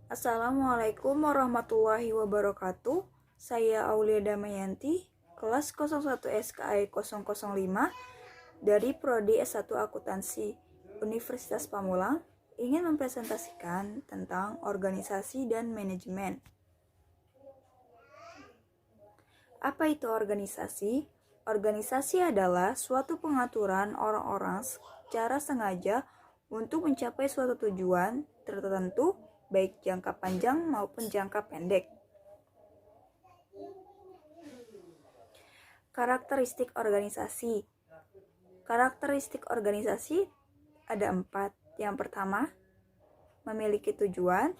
Assalamualaikum warahmatullahi wabarakatuh. Saya Aulia Damayanti, kelas 01 SKI 005 dari Prodi S1 Akuntansi Universitas Pamulang, ingin mempresentasikan tentang organisasi dan manajemen. Apa itu organisasi? Organisasi adalah suatu pengaturan orang-orang secara sengaja untuk mencapai suatu tujuan tertentu, baik jangka panjang maupun jangka pendek. Karakteristik organisasi. Karakteristik organisasi ada 4. Yang pertama, memiliki tujuan.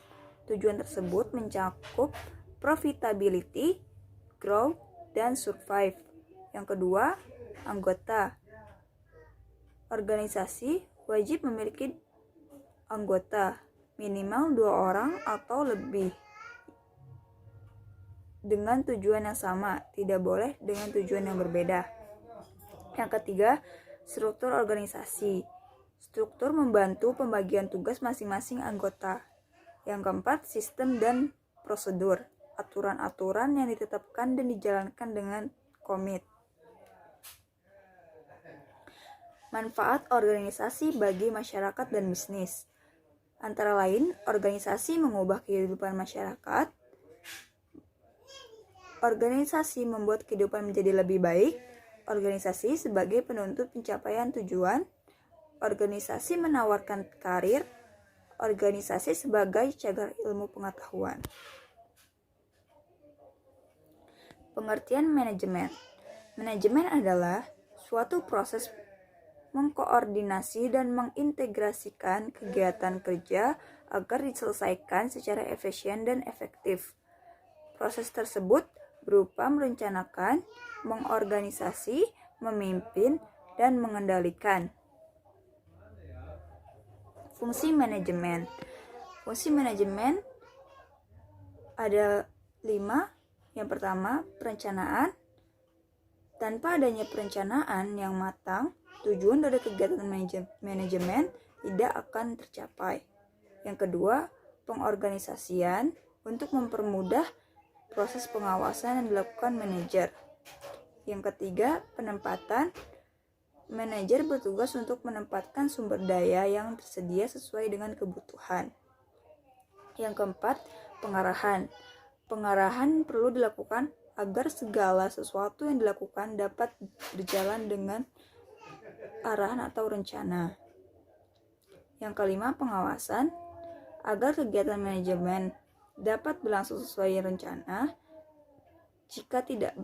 Tujuan tersebut mencakup profitability, growth, dan survive. Yang kedua, anggota. Organisasi wajib memiliki anggota minimal 2 orang atau lebih dengan tujuan yang sama, tidak boleh dengan tujuan yang berbeda. Yang ketiga, struktur organisasi. Struktur membantu pembagian tugas masing-masing anggota. Yang keempat, sistem dan prosedur. Aturan-aturan yang ditetapkan dan dijalankan dengan komit. Manfaat organisasi bagi masyarakat dan bisnis. Antara lain, organisasi mengubah kehidupan masyarakat. Organisasi membuat kehidupan menjadi lebih baik. Organisasi sebagai penuntut pencapaian tujuan. Organisasi menawarkan karir. Organisasi sebagai cagar ilmu pengetahuan. Pengertian manajemen. Manajemen adalah suatu proses mengkoordinasi dan mengintegrasikan kegiatan kerja agar diselesaikan secara efisien dan efektif. Proses tersebut berupa merencanakan, mengorganisasi, memimpin, dan mengendalikan. Fungsi manajemen. Fungsi manajemen ada 5. Yang pertama, perencanaan. Tanpa adanya perencanaan yang matang, tujuan dari kegiatan manajemen tidak akan tercapai. Yang kedua, pengorganisasian untuk mempermudah proses pengawasan yang dilakukan manajer. Yang ketiga, penempatan. Manajer bertugas untuk menempatkan sumber daya yang tersedia sesuai dengan kebutuhan. Yang keempat, pengarahan. Pengarahan perlu dilakukan agar segala sesuatu yang dilakukan dapat berjalan dengan arahan atau rencana. Yang kelima, pengawasan. Agar kegiatan manajemen dapat berlangsung sesuai rencana, jika tidak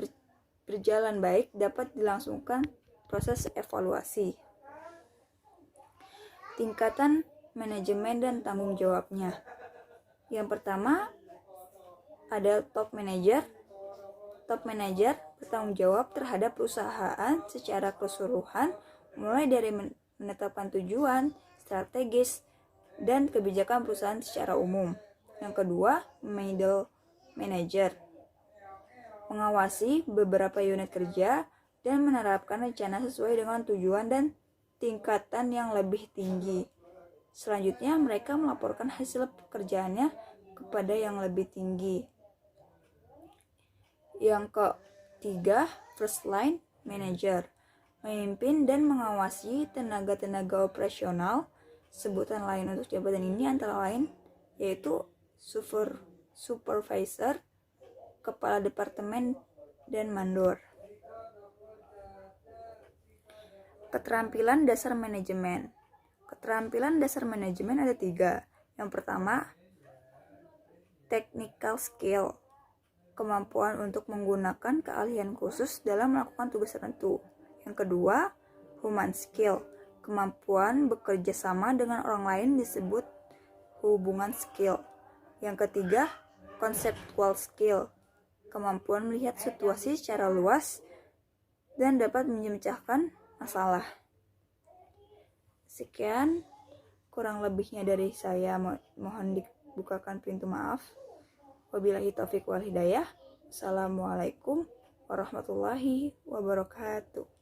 berjalan baik, dapat dilangsungkan proses evaluasi. Tingkatan manajemen dan tanggung jawabnya. Yang pertama, ada top manager. Top manager bertanggung jawab terhadap perusahaan secara keseluruhan, mulai dari menetapkan tujuan, strategis, dan kebijakan perusahaan secara umum. Yang kedua, middle manager. Mengawasi beberapa unit kerja dan menerapkan rencana sesuai dengan tujuan dan tingkatan yang lebih tinggi. Selanjutnya, mereka melaporkan hasil pekerjaannya kepada yang lebih tinggi. Yang ketiga, first line manager. Memimpin dan mengawasi tenaga-tenaga operasional. Sebutan lain untuk jabatan ini antara lain yaitu supervisor, kepala departemen, dan mandor. Keterampilan dasar manajemen. Keterampilan dasar manajemen ada 3. Yang pertama, technical skill. Kemampuan untuk menggunakan keahlian khusus dalam melakukan tugas tertentu. Yang kedua, human skill. Kemampuan bekerja sama dengan orang lain disebut hubungan skill. Yang ketiga, conceptual skill. Kemampuan melihat situasi secara luas dan dapat memecahkan masalah. Sekian, kurang lebihnya dari saya, mohon dibukakan pintu maaf. Wabillahi taufiq wal hidayah. Assalamualaikum warahmatullahi wabarakatuh.